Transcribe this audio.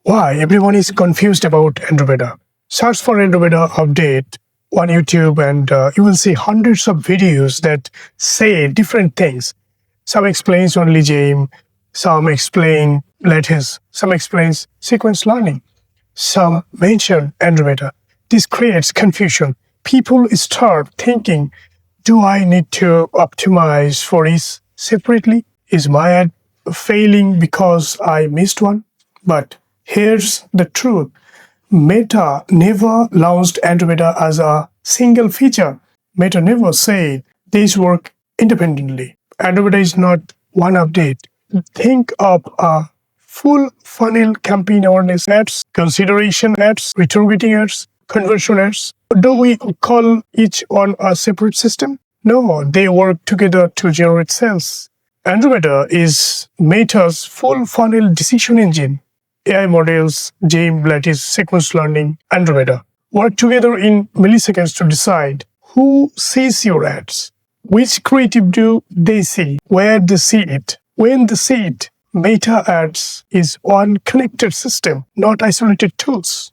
Why everyone is confused about Andromeda? Search for Andromeda update on YouTube and you will see hundreds of videos that say different things. Some explains only game, some explain lattice, some explains sequence learning, some mention Andromeda. This creates confusion. People start thinking, do I need to optimize for each separately? Is my ad failing because I missed one? But here's the truth. Meta never launched Andromeda as a single feature. Meta never said these work independently. Andromeda is not one update. Think of a full funnel campaign awareness ads, consideration ads, retargeting ads, conversion ads. Do we call each one a separate system? No, they work together to generate sales. Andromeda is Meta's full funnel decision engine. AI models, GEM, lattice, sequence learning, Andromeda work together in milliseconds to decide who sees your ads, which creative do they see, where they see it, when they see it. Meta ads is one connected system, not isolated tools.